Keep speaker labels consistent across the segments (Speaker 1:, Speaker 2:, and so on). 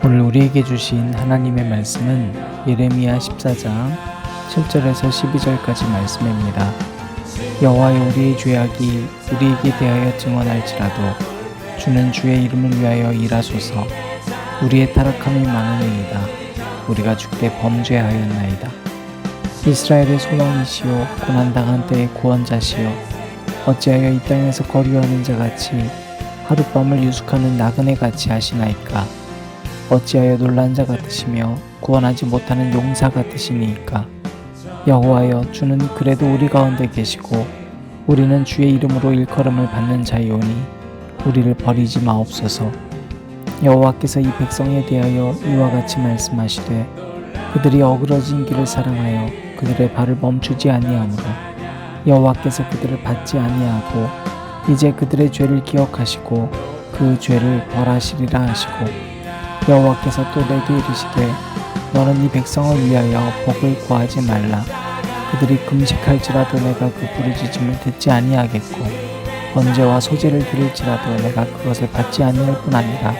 Speaker 1: 오늘 우리에게 주신 하나님의 말씀은 예레미야 14장 7절에서 12절까지 말씀입니다. 여호와여, 우리의 죄악이 우리에게 대하여 증언할지라도 주는 주의 이름을 위하여 일하소서. 우리의 타락함이 많으니이다. 우리가 주께 범죄하였나이다. 이스라엘의 소망이시오, 고난당한 때의 구원자시오, 어찌하여 이 땅에서 거류하는 자같이 하룻밤을 유숙하는 나그네같이 하시나이까. 어찌하여 놀란 자 같으시며 구원하지 못하는 용사 같으시니이까. 여호와여, 주는 그래도 우리 가운데 계시고 우리는 주의 이름으로 일컬음을 받는 자이오니 우리를 버리지 마옵소서. 여호와께서 이 백성에 대하여 이와 같이 말씀하시되, 그들이 어그러진 길을 사랑하여 그들의 발을 멈추지 아니하므로 여호와께서 그들을 받지 아니하고 이제 그들의 죄를 기억하시고 그 죄를 벌하시리라 하시고, 여호와께서 또 내게 이르시되, 너는 이 백성을 위하여 복을 구하지 말라. 그들이 금식할지라도 내가 그 부르짖음을 듣지 아니하겠고 번제와 소제를 드릴지라도 내가 그것을 받지 아니할 뿐 아니라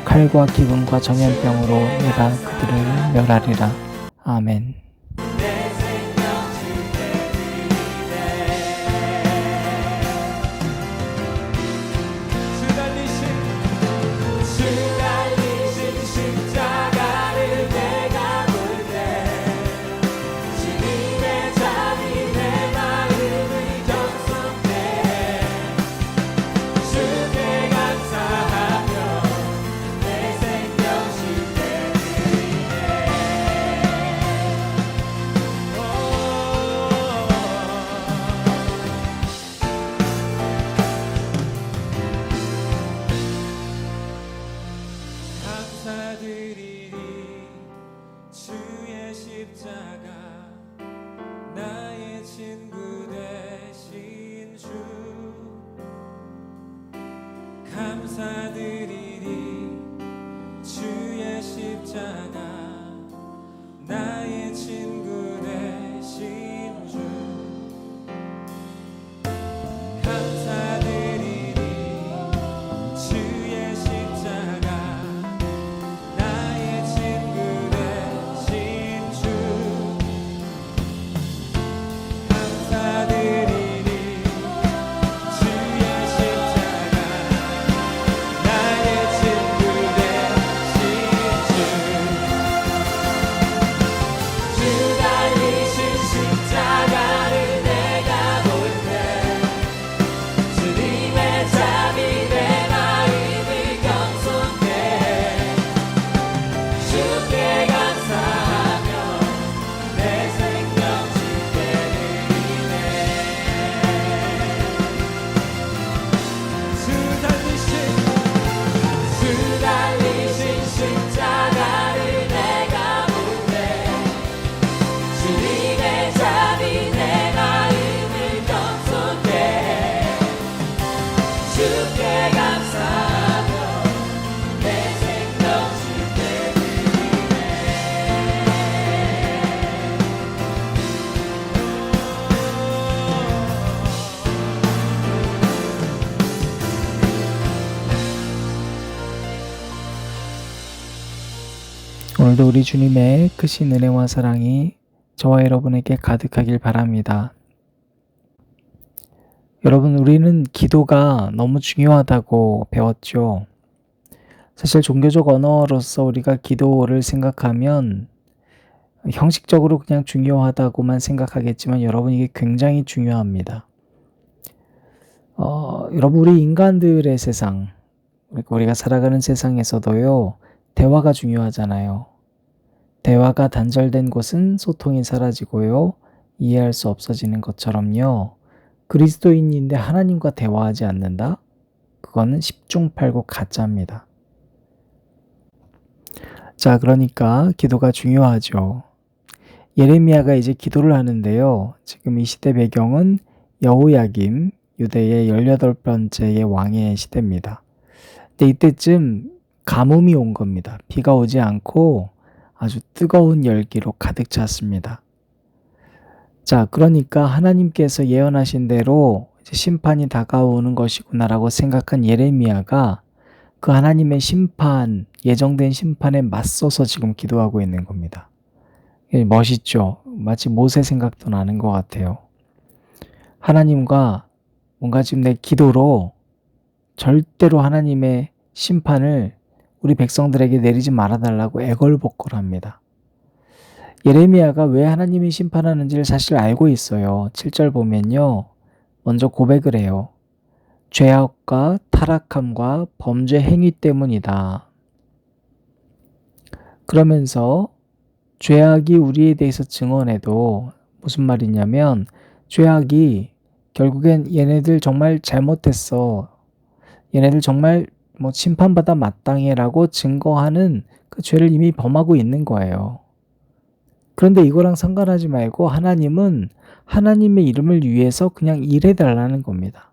Speaker 1: 칼과 기근과 전염병으로 내가 그들을 멸하리라. 아멘.
Speaker 2: 감사드리리 주의 십자가 나의 친구 되신 주. 감사드리리 주의 십자가 나의 친구 되신 주. 감사드리리 주의 십자가 나의 친구 되신 주. 감사드리리 주의 십자가 나의 친구 되신 주. 주 달리신 십자가를 내가 볼 때 주님의 잠이 내 마음을 경솔해 주께 감사하며 내 생명 주께 드리네. 주 달리신 십자가를 내가 볼 때 주님의 잠이 내 마음을 경솔해 주께 감사하며 내 생명 주께 드리네.
Speaker 1: 오늘도 우리 주님의 크신 은혜와 사랑이 저와 여러분에게 가득하길 바랍니다. 여러분, 우리는 기도가 너무 중요하다고 배웠죠. 사실 종교적 언어로서 우리가 기도를 생각하면 형식적으로 그냥 중요하다고만 생각하겠지만 여러분, 이게 굉장히 중요합니다. 여러분, 우리 인간들의 세상, 우리가 살아가는 세상에서도요, 대화가 중요하잖아요. 대화가 단절된 곳은 소통이 사라지고요, 이해할 수 없어지는 것처럼요, 그리스도인인데 하나님과 대화하지 않는다? 그거는 십중팔구 가짜입니다. 자, 그러니까 기도가 중요하죠. 예레미야가 이제 기도를 하는데요, 지금 이 시대 배경은 여호야김, 유대의 18번째의 왕의 시대입니다. 근데 이때쯤 가뭄이 온 겁니다. 비가 오지 않고 아주 뜨거운 열기로 가득 찼습니다. 자, 그러니까 하나님께서 예언하신 대로 이제 심판이 다가오는 것이구나라고 생각한 예레미야가 그 하나님의 심판, 예정된 심판에 맞서서 지금 기도하고 있는 겁니다. 멋있죠? 마치 모세 생각도 나는 것 같아요. 하나님과 뭔가 지금 내 기도로 절대로 하나님의 심판을 우리 백성들에게 내리지 말아달라고 애걸복걸합니다. 예레미야가 왜 하나님이 심판하는지를 사실 알고 있어요. 7절 보면요. 먼저 고백을 해요. 죄악과 타락함과 범죄 행위 때문이다. 그러면서 죄악이 우리에 대해서 증언해도 무슨 말이냐면 죄악이 결국엔 얘네들 정말 잘못했어. 얘네들 정말 심판받아 마땅해라고 증거하는 그 죄를 이미 범하고 있는 거예요. 그런데 이거랑 상관하지 말고 하나님은 하나님의 이름을 위해서 그냥 일해달라는 겁니다.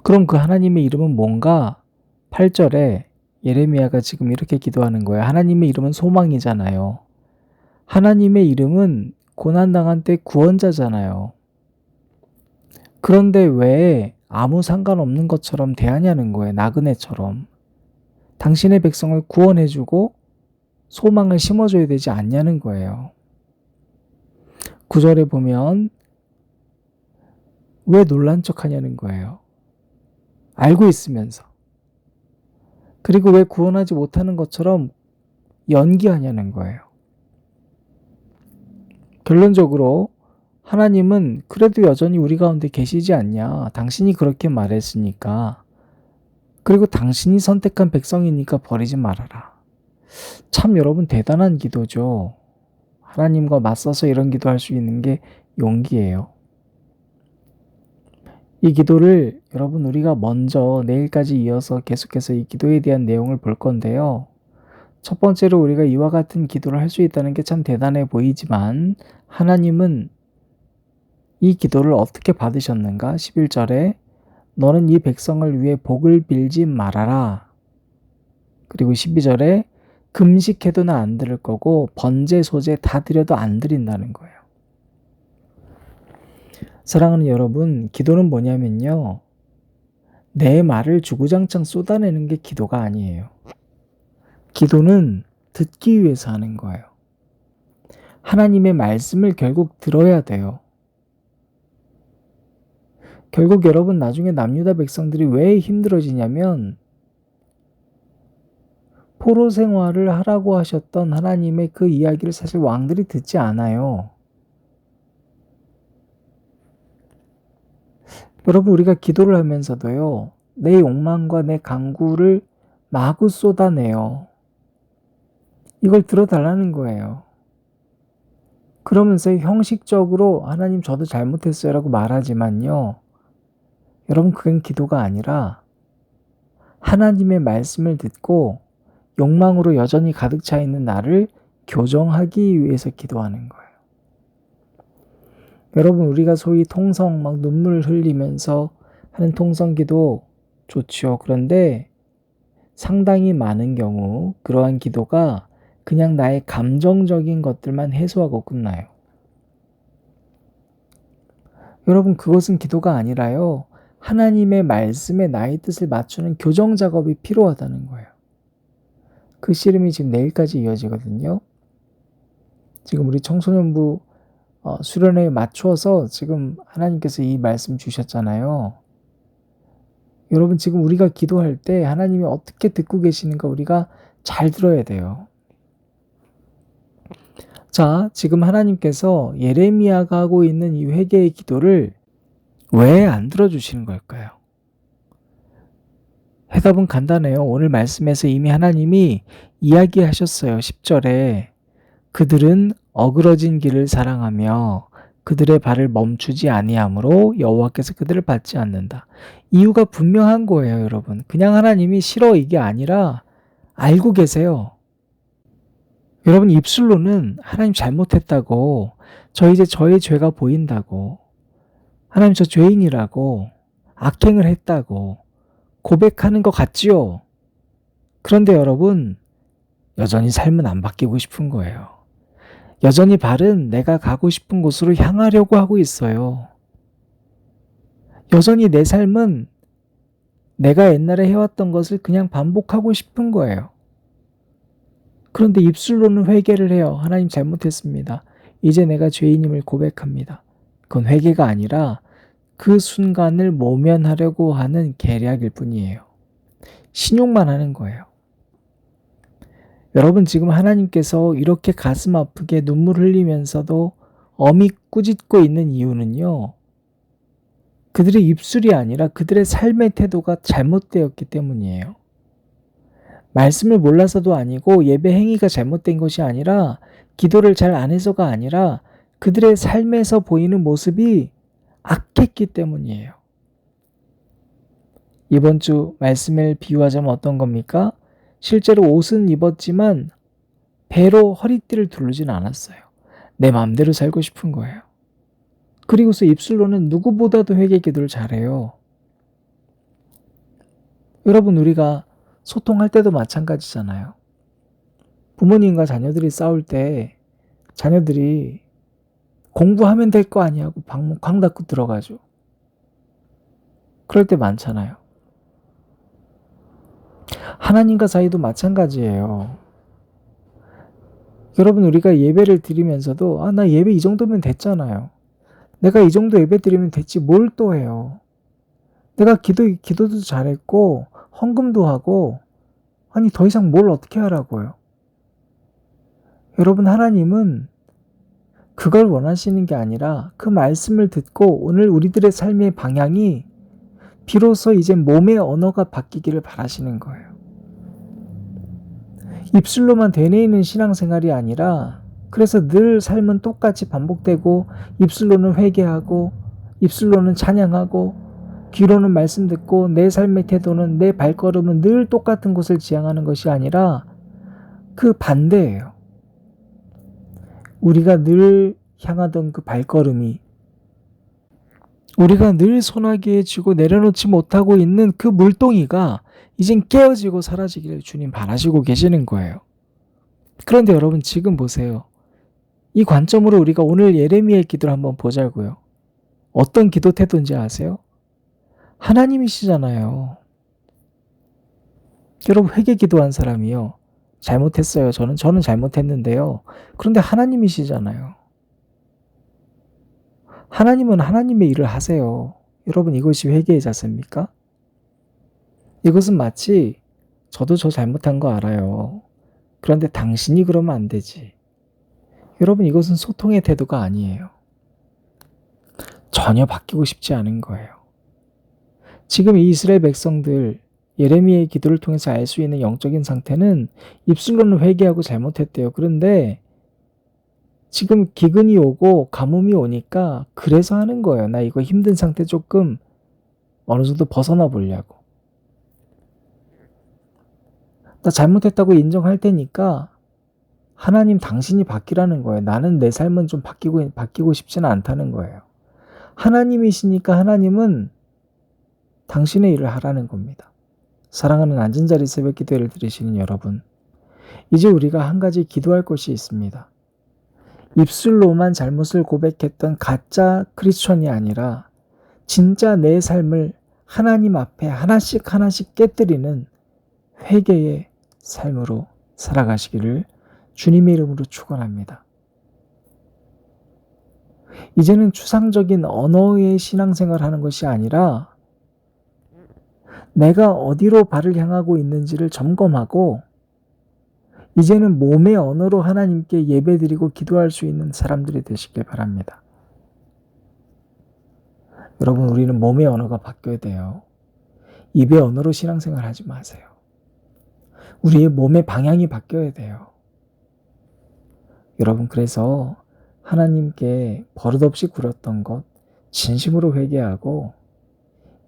Speaker 1: 그럼 그 하나님의 이름은 뭔가? 8절에 예레미야가 지금 이렇게 기도하는 거예요. 하나님의 이름은 소망이잖아요. 하나님의 이름은 고난당한 때 구원자잖아요. 그런데 왜 아무 상관없는 것처럼 대하냐는 거예요. 나그네처럼. 당신의 백성을 구원해주고 소망을 심어줘야 되지 않냐는 거예요. 9절에 보면 왜 놀란 척 하냐는 거예요. 알고 있으면서. 그리고 왜 구원하지 못하는 것처럼 연기하냐는 거예요. 결론적으로 하나님은 그래도 여전히 우리 가운데 계시지 않냐. 당신이 그렇게 말했으니까. 그리고 당신이 선택한 백성이니까 버리지 말아라. 참 여러분 대단한 기도죠. 하나님과 맞서서 이런 기도할 수 있는 게 용기예요. 이 기도를 여러분 우리가 먼저 내일까지 이어서 계속해서 이 기도에 대한 내용을 볼 건데요. 첫 번째로 우리가 이와 같은 기도를 할 수 있다는 게 참 대단해 보이지만 하나님은 이 기도를 어떻게 받으셨는가? 11절에 너는 이 백성을 위해 복을 빌지 말아라. 그리고 12절에 금식해도 나 안 들을 거고 번제 소제 다 드려도 안 드린다는 거예요. 사랑하는 여러분, 기도는 뭐냐면요. 내 말을 주구장창 쏟아내는 게 기도가 아니에요. 기도는 듣기 위해서 하는 거예요. 하나님의 말씀을 결국 들어야 돼요. 결국 여러분 나중에 남유다 백성들이 왜 힘들어지냐면 포로 생활을 하라고 하셨던 하나님의 그 이야기를 사실 왕들이 듣지 않아요. 여러분 우리가 기도를 하면서도요. 내 욕망과 내 간구를 마구 쏟아내요. 이걸 들어달라는 거예요. 그러면서 형식적으로 하나님 저도 잘못했어요 라고 말하지만요. 여러분 그건 기도가 아니라 하나님의 말씀을 듣고 욕망으로 여전히 가득 차 있는 나를 교정하기 위해서 기도하는 거예요. 여러분 우리가 소위 통성 막 눈물 흘리면서 하는 통성기도 좋죠. 그런데 상당히 많은 경우 그러한 기도가 그냥 나의 감정적인 것들만 해소하고 끝나요. 여러분 그것은 기도가 아니라요. 하나님의 말씀에 나의 뜻을 맞추는 교정 작업이 필요하다는 거예요. 그 씨름이 지금 내일까지 이어지거든요. 지금 우리 청소년부 수련회에 맞춰서 지금 하나님께서 이 말씀 주셨잖아요. 여러분 지금 우리가 기도할 때 하나님이 어떻게 듣고 계시는가 우리가 잘 들어야 돼요. 자, 지금 하나님께서 예레미야가 하고 있는 이 회개의 기도를 왜 안 들어주시는 걸까요? 해답은 간단해요. 오늘 말씀에서 이미 하나님이 이야기하셨어요. 10절에 그들은 어그러진 길을 사랑하며 그들의 발을 멈추지 아니하므로 여호와께서 그들을 받지 않는다. 이유가 분명한 거예요, 여러분. 그냥 하나님이 싫어 이게 아니라 알고 계세요. 여러분 입술로는 하나님 잘못했다고 이제 저의 죄가 보인다고 하나님 저 죄인이라고 악행을 했다고 고백하는 것 같지요? 그런데 여러분 여전히 삶은 안 바뀌고 싶은 거예요. 여전히 발은 내가 가고 싶은 곳으로 향하려고 하고 있어요. 여전히 내 삶은 내가 옛날에 해왔던 것을 그냥 반복하고 싶은 거예요. 그런데 입술로는 회개를 해요. 하나님 잘못했습니다. 이제 내가 죄인임을 고백합니다. 그건 회개가 아니라 그 순간을 모면하려고 하는 계략일 뿐이에요. 신용만 하는 거예요. 여러분, 지금 하나님께서 이렇게 가슴 아프게 눈물 흘리면서도 엄히 꾸짖고 있는 이유는요, 그들의 입술이 아니라 그들의 삶의 태도가 잘못되었기 때문이에요. 말씀을 몰라서도 아니고 예배 행위가 잘못된 것이 아니라 기도를 잘 안 해서가 아니라 그들의 삶에서 보이는 모습이 악했기 때문이에요. 이번 주 말씀을 비유하자면 어떤 겁니까? 실제로 옷은 입었지만 배로 허리띠를 두르진 않았어요. 내 마음대로 살고 싶은 거예요. 그리고서 입술로는 누구보다도 회개 기도를 잘해요. 여러분, 우리가 소통할 때도 마찬가지잖아요. 부모님과 자녀들이 싸울 때 자녀들이 공부하면 될 거 아니냐고 방문 쾅 닫고 들어가죠. 그럴 때 많잖아요. 하나님과 사이도 마찬가지예요. 여러분, 우리가 예배를 드리면서도 나 예배 이 정도면 됐잖아요. 내가 이 정도 예배 드리면 됐지 뭘 또 해요. 내가 기도도 잘했고 헌금도 하고 아니 더 이상 뭘 어떻게 하라고요. 여러분, 하나님은 그걸 원하시는 게 아니라 그 말씀을 듣고 오늘 우리들의 삶의 방향이 비로소 이제 몸의 언어가 바뀌기를 바라시는 거예요. 입술로만 되뇌이는 신앙생활이 아니라 그래서 늘 삶은 똑같이 반복되고 입술로는 회개하고 입술로는 찬양하고 귀로는 말씀 듣고 내 삶의 태도는 내 발걸음은 늘 똑같은 곳을 지향하는 것이 아니라 그 반대예요. 우리가 늘 향하던 그 발걸음이 우리가 늘 소나기에 쥐고 내려놓지 못하고 있는 그 물동이가 이젠 깨어지고 사라지기를 주님 바라시고 계시는 거예요. 그런데 여러분, 지금 보세요. 이 관점으로 우리가 오늘 예레미야의 기도를 한번 보자고요. 어떤 기도 태도인지 아세요? 하나님이시잖아요. 여러분, 회개 기도한 사람이요. 잘못했어요. 저는 잘못했는데요. 그런데 하나님이시잖아요. 하나님은 하나님의 일을 하세요. 여러분, 이것이 회개의 자세입니까? 이것은 마치 저도 저 잘못한 거 알아요. 그런데 당신이 그러면 안 되지. 여러분, 이것은 소통의 태도가 아니에요. 전혀 바뀌고 싶지 않은 거예요. 지금 이 이스라엘 백성들 예레미야의 기도를 통해서 알 수 있는 영적인 상태는 입술로는 회개하고 잘못했대요. 그런데 지금 기근이 오고 가뭄이 오니까 그래서 하는 거예요. 나 이거 힘든 상태 조금 어느 정도 벗어나 보려고. 나 잘못했다고 인정할 테니까 하나님 당신이 바뀌라는 거예요. 나는 내 삶은 좀 바뀌고 싶지는 않다는 거예요. 하나님이시니까 하나님은 당신의 일을 하라는 겁니다. 사랑하는 앉은 자리 새벽 기도회를 들으시는 여러분, 이제 우리가 한 가지 기도할 것이 있습니다. 입술로만 잘못을 고백했던 가짜 크리스천이 아니라 진짜 내 삶을 하나님 앞에 하나씩 하나씩 깨뜨리는 회개의 삶으로 살아가시기를 주님의 이름으로 축원합니다. 이제는 추상적인 언어의 신앙생활을 하는 것이 아니라 내가 어디로 발을 향하고 있는지를 점검하고 이제는 몸의 언어로 하나님께 예배드리고 기도할 수 있는 사람들이 되시길 바랍니다. 여러분, 우리는 몸의 언어가 바뀌어야 돼요. 입의 언어로 신앙생활 하지 마세요. 우리의 몸의 방향이 바뀌어야 돼요. 여러분, 그래서 하나님께 버릇없이 굴었던 것 진심으로 회개하고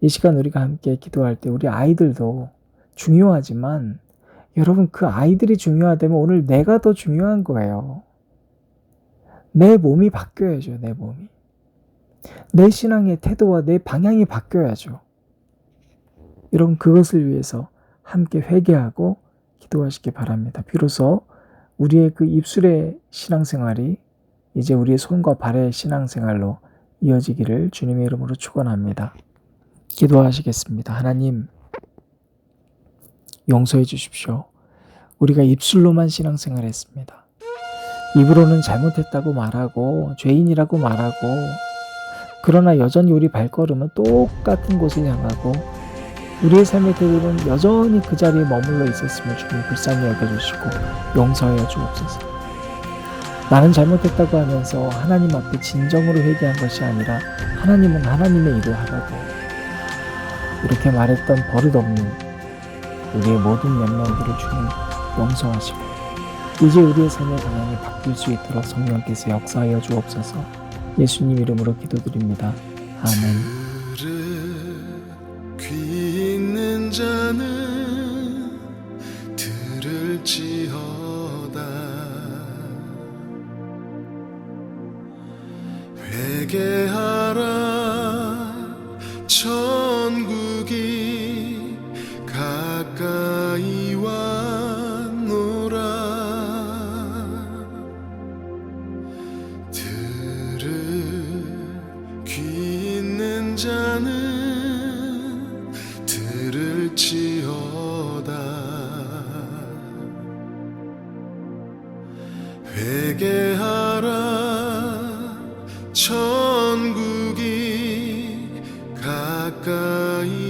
Speaker 1: 이 시간 우리가 함께 기도할 때 우리 아이들도 중요하지만 여러분, 그 아이들이 중요하다면 오늘 내가 더 중요한 거예요. 내 몸이 바뀌어야죠. 내 몸이. 내 신앙의 태도와 내 방향이 바뀌어야죠. 여러분, 그것을 위해서 함께 회개하고 기도하시기 바랍니다. 비로소 우리의 그 입술의 신앙생활이 이제 우리의 손과 발의 신앙생활로 이어지기를 주님의 이름으로 축원합니다. 기도하시겠습니다. 하나님, 용서해 주십시오. 우리가 입술로만 신앙생활 했습니다. 입으로는 잘못했다고 말하고 죄인이라고 말하고, 그러나 여전히 우리 발걸음은 똑같은 곳을 향하고 우리의 삶의 태도는 여전히 그 자리에 머물러 있었음을 주님 불쌍히 여겨주시고 용서하여 주옵소서. 나는 잘못했다고 하면서 하나님 앞에 진정으로 회개한 것이 아니라 하나님은 하나님의 일을 하라고 이렇게 말했던 버릇없는 우리의 모든 면면들을 주님 용서하시고 이제 우리의 삶의 방향이 바뀔 수 있도록 성령께서 역사하여 주옵소서. 예수님 이름으로 기도드립니다. 아멘.
Speaker 3: 귀 있는 자는 들을지어다. 회개하라, 천국이 가까이 왔노라. 귀 있는 자는 들을지어다. 회개하라, 천국이 가까이